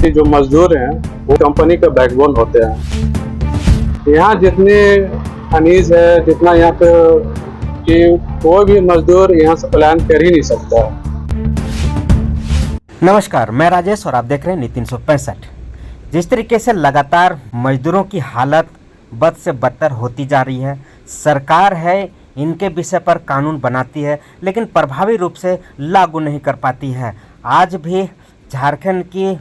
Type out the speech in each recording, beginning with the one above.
कि जो मजदूर हैं वो कंपनी का बैकबोन होते हैं। यहाँ जितने खनिज है, जितना यहाँ पे कि कोई भी मजदूर यहाँ से पलायन कर ही नहीं सकता। नमस्कार, मैं राजेश और आप देख रहे हैं नीति 365। जिस तरीके से लगातार मजदूरों की हालत बद से बदतर होती जा रही है, सरकार है इनके विषय पर कानून बनाती है लेकिन प्रभावी रूप से लागू नहीं कर पाती है। आज भी झारखंड की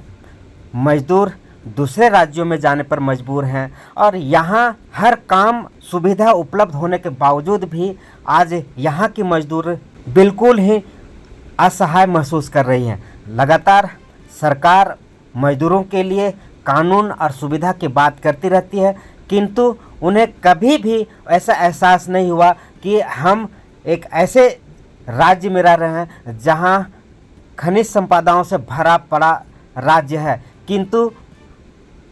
मजदूर दूसरे राज्यों में जाने पर मजबूर हैं और यहाँ हर काम सुविधा उपलब्ध होने के बावजूद भी आज यहाँ की मजदूर बिल्कुल ही असहाय महसूस कर रही हैं। लगातार सरकार मजदूरों के लिए कानून और सुविधा की बात करती रहती है, किंतु उन्हें कभी भी ऐसा एहसास नहीं हुआ कि हम एक ऐसे राज्य में रह रहे हैं जहां खनिज संपदाओं से भरा पड़ा राज्य है, किंतु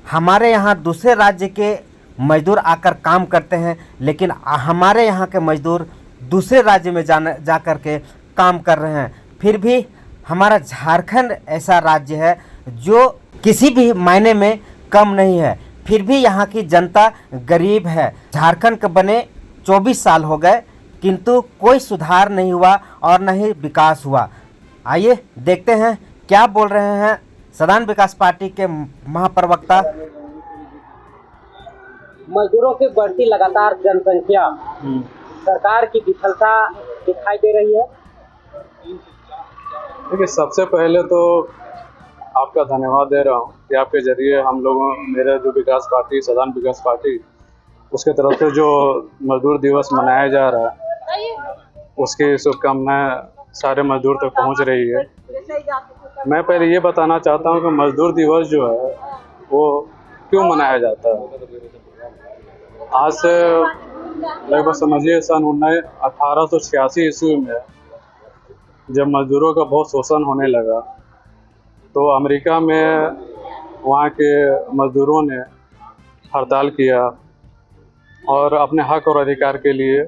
हमारे यहाँ दूसरे राज्य के मजदूर आकर काम करते हैं लेकिन हमारे यहाँ के मजदूर दूसरे राज्य में जा कर के काम कर रहे हैं। फिर भी हमारा झारखंड ऐसा राज्य है जो किसी भी मायने में कम नहीं है, फिर भी यहाँ की जनता गरीब है। झारखंड के बने 24 साल हो गए किंतु कोई सुधार नहीं हुआ और न ही विकास हुआ। आइए देखते हैं क्या बोल रहे हैं सदान विकास पार्टी के महाप्रवक्ता। मजदूरों की बढ़ती लगातार जनसंख्या, सरकार की विफलता दिखाई दे रही है। देखिए, सबसे पहले तो आपका धन्यवाद दे रहा हूँ कि आपके जरिए हम लोगों मेरे जो विकास पार्टी सदान विकास पार्टी उसके तरफ से जो मजदूर दिवस मनाया जा रहा है उसकी शुभकामनाएं सारे मजदूर तक पहुँच रही है। मैं पहले ये बताना चाहता हूँ कि मजदूर दिवस जो है वो क्यों मनाया जाता है। आज से लगभग समझिए सन 1886 ईस्वी में जब मजदूरों का बहुत शोषण होने लगा तो अमेरिका में वहाँ के मजदूरों ने हड़ताल किया और अपने हक और अधिकार के लिए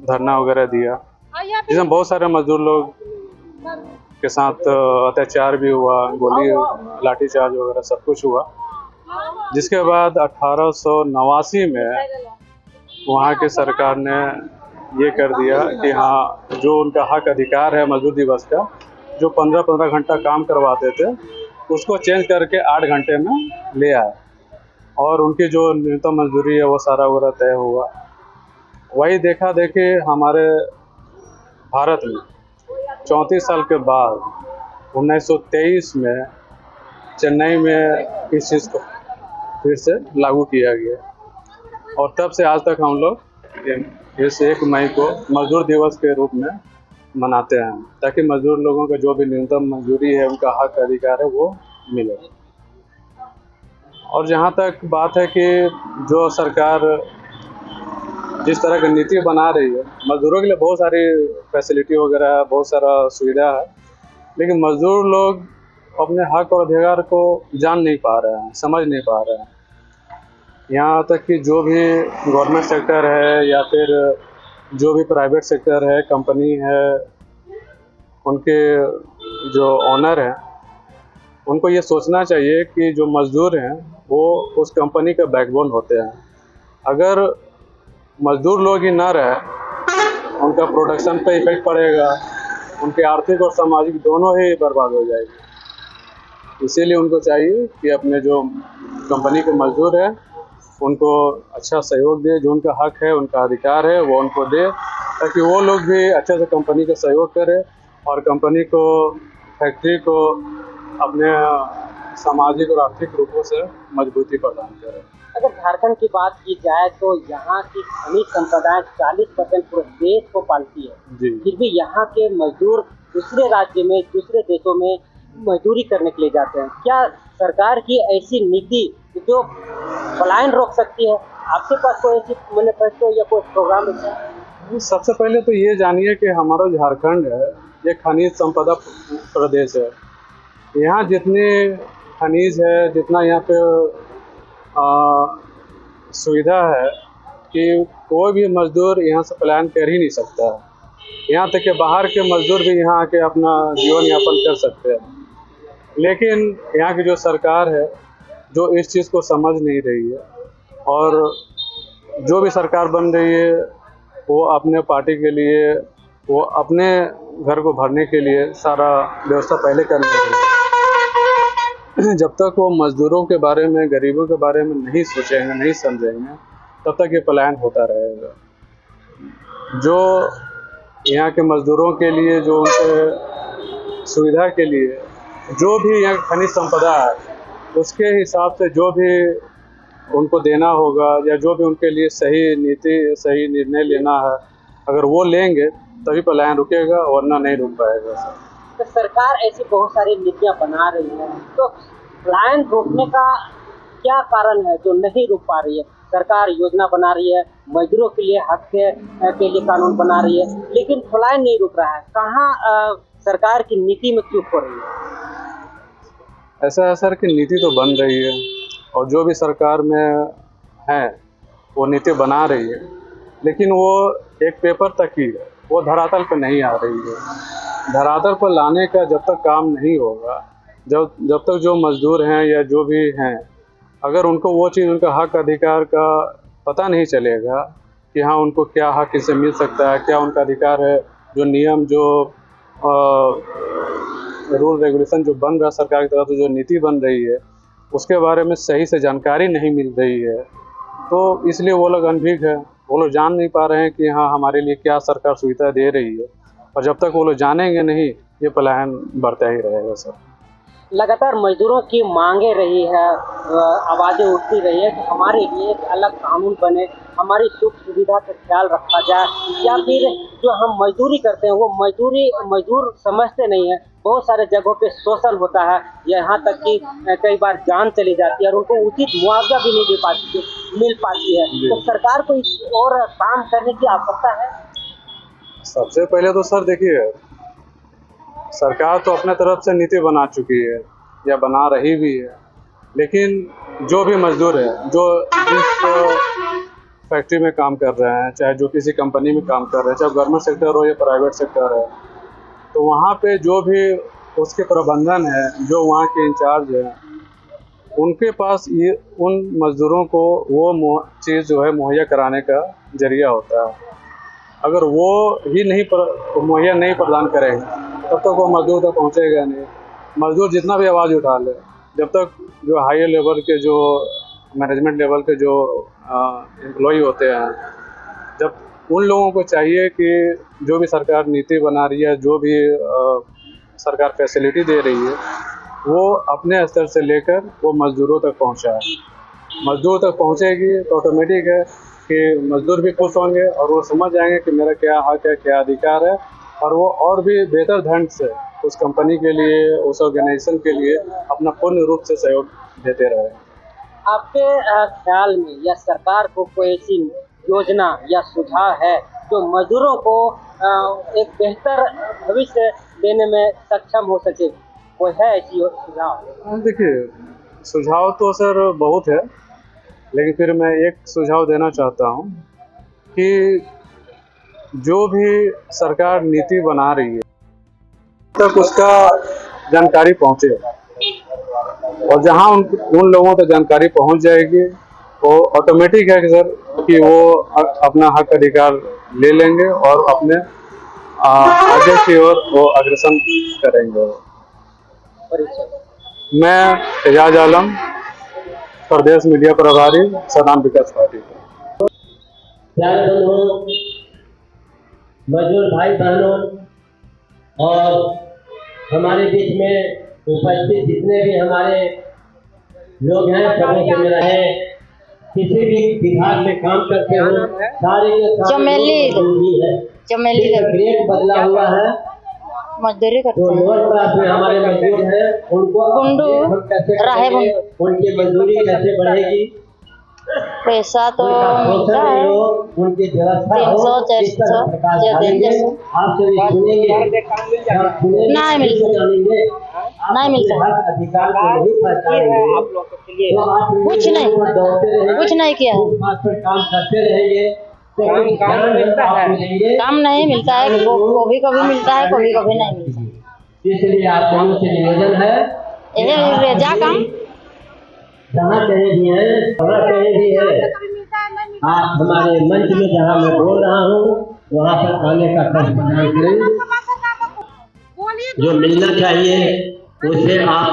धरना वगैरह दिया, जिसमें बहुत सारे मजदूर लोग के साथ अत्याचार भी हुआ, गोली लाठीचार्ज वगैरह सब कुछ हुआ। जिसके बाद 1889 में वहाँ की सरकार ने ये कर दिया कि हाँ, जो उनका हक अधिकार है मजदूर दिवस का, जो 15-15 घंटा काम करवाते थे उसको चेंज करके 8 घंटे में ले आए और उनकी जो न्यूनतम मजदूरी है वो सारा वगैरह तय हुआ। वही देखा देखी हमारे भारत में 34 साल के बाद 1923 में चेन्नई में इस चीज़ को फिर से लागू किया गया और तब से आज तक हम लोग इस 1 मई को मजदूर दिवस के रूप में मनाते हैं ताकि मजदूर लोगों का जो भी न्यूनतम मजदूरी है, उनका हक अधिकार है वो मिले। और जहाँ तक बात है कि जो सरकार जिस तरह की नीति बना रही है, मजदूरों के लिए बहुत सारी फैसिलिटी वगैरह है, बहुत सारा सुविधा है, लेकिन मजदूर लोग अपने हक और अधिकार को जान नहीं पा रहे हैं, समझ नहीं पा रहे हैं। यहाँ तक कि जो भी गवर्नमेंट सेक्टर है या फिर जो भी प्राइवेट सेक्टर है, कंपनी है, उनके जो ओनर हैं उनको ये सोचना चाहिए कि जो मज़दूर हैं वो उस कंपनी का बैकबोन होते हैं। अगर मज़दूर लोग ही ना रहे, उनका प्रोडक्शन पे इफेक्ट पड़ेगा, उनके आर्थिक और सामाजिक दोनों ही बर्बाद हो जाएगी। इसीलिए उनको चाहिए कि अपने जो कंपनी के मज़दूर हैं उनको अच्छा सहयोग दे, जो उनका हक है, उनका अधिकार है वो उनको दे, ताकि वो लोग भी अच्छे से कंपनी का सहयोग करें और कंपनी को, फैक्ट्री को अपने सामाजिक और आर्थिक रूपों से मजबूती प्रदान करें। अगर झारखंड की बात की जाए तो यहाँ की खनिज संपदाएं 40% पूरे देश को पालती है, फिर भी यहाँ के मजदूर दूसरे राज्य में, दूसरे देशों में मजदूरी करने के लिए जाते हैं। क्या सरकार की ऐसी नीति जो पलायन रोक सकती है? आपके पास कोई ऐसी मैनिफेस्टो या कोई प्रोग्राम है? सबसे पहले तो ये जानिए कि हमारा झारखंड है ये खनिज संपदा प्रदेश है। यहाँ जितने खनिज है, जितना यहाँ पे सुविधा है कि कोई भी मजदूर यहाँ से पलायन कर ही नहीं सकता है। यहाँ तक कि बाहर के मजदूर भी यहाँ आके अपना जीवन यापन कर सकते हैं। लेकिन यहाँ की जो सरकार है जो इस चीज़ को समझ नहीं रही है, और जो भी सरकार बन रही है वो अपने पार्टी के लिए, वो अपने घर को भरने के लिए सारा व्यवस्था पहले करने रही है। जब तक वो मज़दूरों के बारे में, गरीबों के बारे में नहीं सोचेंगे, नहीं समझेंगे, तब तक ये पलायन होता रहेगा। जो यहाँ के मज़दूरों के लिए, जो उनके सुविधा के लिए जो भी यहाँ खनिज संपदा है, उसके हिसाब से जो भी उनको देना होगा, या जो भी उनके लिए सही नीति, सही निर्णय लेना है, अगर वो लेंगे तभी पलायन रुकेगा, वरना नहीं रुक पाएगा। तो सरकार ऐसी बहुत सारी नीतियां बना रही है, तो पलायन रोकने का क्या कारण है जो नहीं रुक पा रही है? सरकार योजना बना रही है, मजदूरों के लिए हक के लिए कानून बना रही है, लेकिन पलायन नहीं रुक रहा है। कहाँ सरकार की नीति में चूक हो रही है? ऐसा है सर कि नीति तो बन रही है, और जो भी सरकार में है वो नीति बना रही है, लेकिन वो एक पेपर तक ही है, वो धरातल पर नहीं आ रही है। धरातल पर लाने का जब तक काम नहीं होगा, जब तक जो मज़दूर हैं या जो भी हैं, अगर उनको वो चीज़, उनका हक अधिकार का पता नहीं चलेगा कि हाँ उनको क्या हक इससे मिल सकता है, क्या उनका अधिकार है, जो नियम, जो रूल रेगुलेशन जो बन रहा है सरकार की तरफ से, जो नीति बन रही है, उसके बारे में सही से जानकारी नहीं मिल रही है, तो इसलिए वो लोग अनभिज्ञ है। वो लोग जान नहीं पा रहे हैं कि हाँ हमारे लिए क्या सरकार सुविधा दे रही है, और जब तक वो लोग जानेंगे नहीं, ये पलायन बढ़ता ही रहेगा सर। लगातार मजदूरों की मांगे रही है, आवाज़ें उठती रही है कि हमारे लिए एक अलग कानून बने, हमारी सुख सुविधा का ख्याल रखा जाए, या फिर जो हम मजदूरी करते हैं वो मजदूर समझते नहीं है। बहुत सारे जगहों पे शोषण होता है, यहाँ तक कि कई बार जान चली जाती है और उनको उचित मुआवजा भी नहीं मिल पाती है। तो सरकार को इस और काम करने की आवश्यकता है। सबसे पहले तो सर देखिए, सरकार तो अपने तरफ से नीति बना चुकी है या बना रही भी है, लेकिन जो भी मजदूर है, जो जिस फैक्ट्री में काम कर रहे हैं, चाहे जो किसी कंपनी में काम कर रहे हैं, चाहे गवर्नमेंट सेक्टर हो या प्राइवेट सेक्टर है, तो वहाँ पे जो भी उसके प्रबंधन है, जो वहाँ के इंचार्ज है, उनके पास ये उन मज़दूरों को वो चीज़ जो है मुहैया कराने का जरिया होता है। अगर वो ही मुहैया नहीं प्रदान करेंगे तब तक वो मजदूर तक पहुँचेगा नहीं। मजदूर जितना भी आवाज़ उठा ले, जब तक जो हायर लेवल के, जो मैनेजमेंट लेवल के जो एम्प्लॉय होते हैं, जब उन लोगों को चाहिए कि जो भी सरकार नीति बना रही है, जो भी सरकार फैसिलिटी दे रही है, वो अपने स्तर से लेकर वो मज़दूरों तक पहुँचाए। मज़दूर तक पहुँचेगी तो ऑटोमेटिक है कि मज़दूर भी खुश होंगे और वो समझ जाएंगे कि मेरा क्या हक है, क्या अधिकार है, और वो और भी बेहतर ढंग से उस कंपनी के लिए, उस ऑर्गेनाइजेशन के लिए अपना पूर्ण रूप से सहयोग देते रहे। आपके ख्याल में या सरकार को कोई ऐसी योजना या सुझाव है जो मजदूरों को एक बेहतर भविष्य देने में सक्षम हो सके? कोई है ऐसी सुझाव? देखिए, सुझाव तो सर बहुत है, लेकिन फिर मैं एक सुझाव देना चाहता हूँ कि जो भी सरकार नीति बना रही है तक उसका जानकारी पहुँचे, और जहाँ उन लोगों तक जानकारी पहुँच जाएगी, वो ऑटोमेटिक है कि सर कि वो अपना हक अधिकार ले लेंगे और अपने आगे की ओर वो अग्रसर करेंगे। मैं एजाज आलम, प्रदेश मीडिया प्रभारी, सदान विकास पार्टी। मजदूर भाई बहनों और हमारे बीच में उपस्थित जितने भी हमारे लोग हैं, सबों से मेरा है, किसी भी विभाग में काम करते हो, सारे के सारे चमेली ग्रेड बदला हुआ है, मजदूरी करते जो लोअर क्लास में हमारे मजदूर हैं उनको उनकी मजदूरी कैसे बढ़ेगी, पैसा तो मिलता है उनकी व्यवस्था 300-400 जो देंगे आपसे सुनेंगे, नहीं मिलता अधिकार को नहीं पहचानेंगे, कुछ नहीं किया, काम करते रहेंगे तो काम नहीं मिलता है, कभी कभी मिलता है, कभी कभी नहीं मिलता। इसलिए आप लोगों से निवेदन है ये रेजा काम जहाँ कहीं भी है, जहाँ कहीं भी है, आप हमारे मंच में जहाँ मैं बोल रहा हूँ वहाँ पर आने का प्रयास करें। जो मिलना चाहिए उसे आप